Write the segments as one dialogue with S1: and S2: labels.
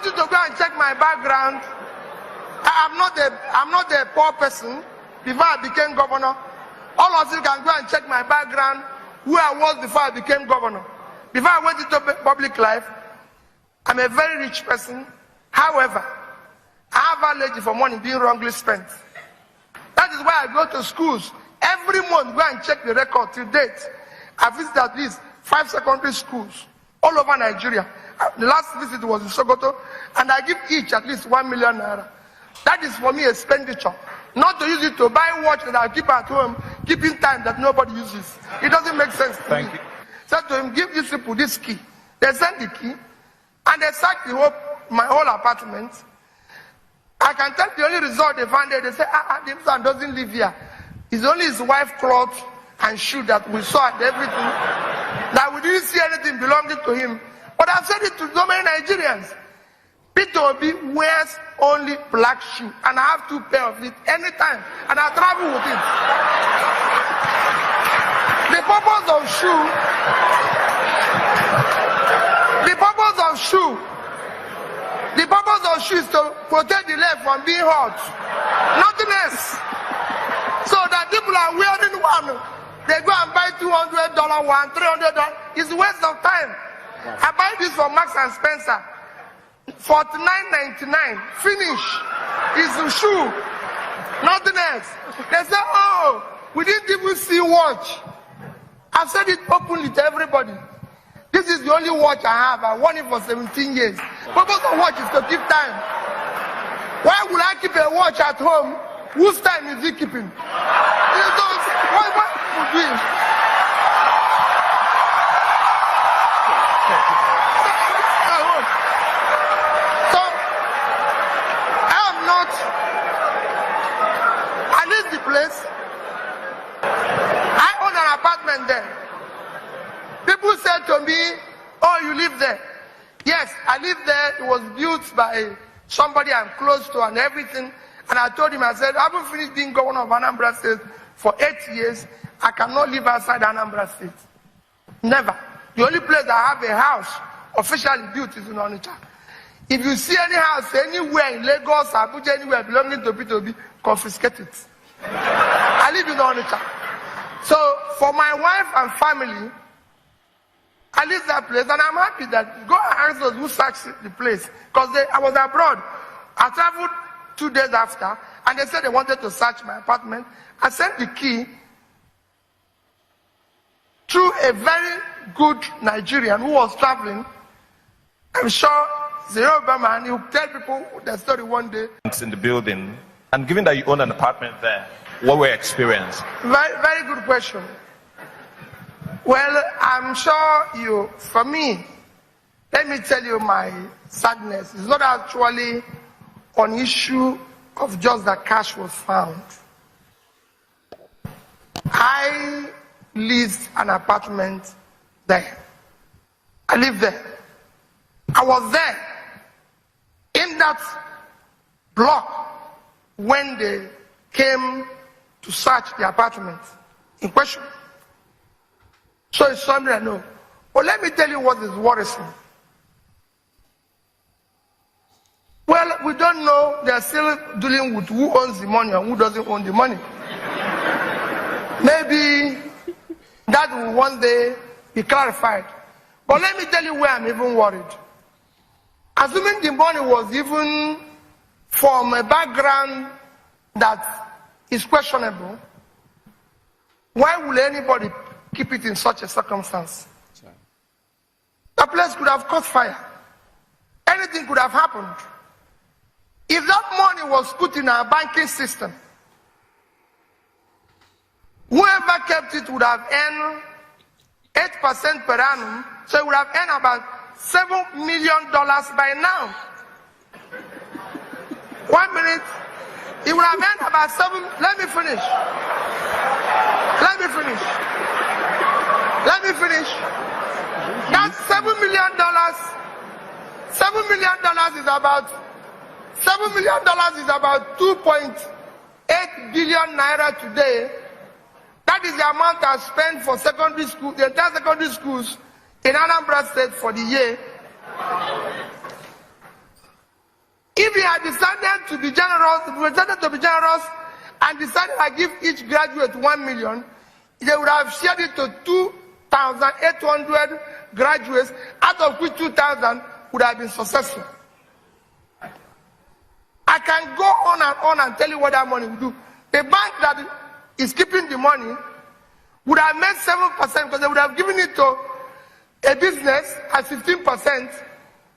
S1: want you to go and check my background. I'm not a poor person. Before I became governor, all of you can go and check my background, who I was before I became governor. Before I went into public life, I'm a very rich person. However, I have allergy for money being wrongly spent. That is why I go to schools. Every month, go and check the record till date. I visit at least 5 secondary schools all over Nigeria. The last visit was in Sokoto, and I give each at least 1 million naira. That is for me expenditure. Not to use it to buy watch that I keep at home, keeping time that nobody uses. It doesn't make sense to me.
S2: Thank you.
S1: So to him, give these people this key. They send the key, and they sack my whole apartment. I can tell the only result they found there, they say, this man doesn't live here. It's only his wife's clothes and shoe that we saw and everything. That we didn't see anything belonging to him. But I've said it to so many Nigerians. Peter Obi wears only black shoe, and I have 2 pairs of it anytime, and I travel with it. The purpose of shoe is to protect the leg from being hot. Nothing else. So that people are wearing one, they go and buy $200 one, $300. It's a waste of time. I buy this from Marks and Spencer. $49.99. Finish. It's a shoe. Nothing else. They say, oh, we didn't even see watch. I've said it openly to everybody. This is the only watch I have. I won it for 17 years. Purpose of watch is to keep time. Why would I keep a watch at home? Whose time is he keeping? What would we? So, I leave the place. I own an apartment there. People said to me, oh, you live there. Yes, I live there. It was built by somebody I'm close to and everything. And I told him, I said, I haven't finished being governor of Anambra State for 8 years. I cannot live outside Anambra State. Never. The only place I have a house officially built is in Onitsha. If you see any house anywhere in Lagos, Abuja, anywhere belonging to P2B, confiscate it. I live in Onitsha. So for my wife and family, I leave that place, and I'm happy that go and ask those who searched the place, because I was abroad. I traveled 2 days after, and they said they wanted to search my apartment. I sent the key through a very good Nigerian who was traveling. I'm sure he's a Yoruba man. He will tell people the story one day.
S2: In the building, and given that you own an apartment there, what were your experience?
S1: Very, very good question. Well, I'm sure for me, let me tell you my sadness. It's not actually an issue of just that cash was found. I leased an apartment there. I lived there. I was there in that block when they came to search the apartment in question. So it's something I know. But let me tell you what is worrisome. Well, we don't know. They're still dealing with who owns the money and who doesn't own the money. Maybe that will one day be clarified. But let me tell you where I'm even worried. Assuming the money was even from a background that is questionable, why will anybody keep it in such a circumstance? Sure. The place could have caught fire. Anything could have happened. If that money was put in our banking system, whoever kept it would have earned 8% per annum, so it would have earned about $7 million by now. 1 minute, it would have earned about let me finish. That's $7 million. $7 million is about 2.8 billion naira today. That is the amount I spent for secondary school, the entire secondary schools in Anambra State for the year. had decided to be generous, and decided to give each graduate 1 million, they would have shared it to 2,800 graduates, out of which 2,000 would have been successful. I can go on and tell you what that money would do. The bank that is keeping the money would have made 7% because they would have given it to a business at 15%,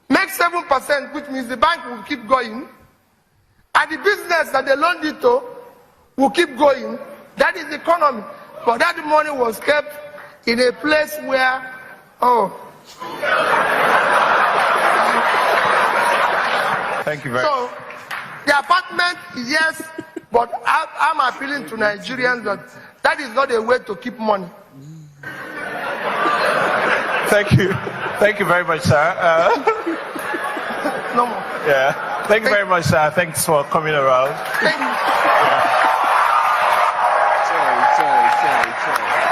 S1: make 7%, which means the bank will keep going, and the business that they loaned it to will keep going. That is the economy. But that money was kept in a place where,
S2: Thank you very much.
S1: So, the apartment, yes, but I'm appealing to Nigerians that is not a way to keep money.
S2: Thank you. Thank you very much, sir.
S1: No more.
S2: Yeah. Thank you very much, sir. Thanks for coming around.
S1: Thank you.
S3: Sorry.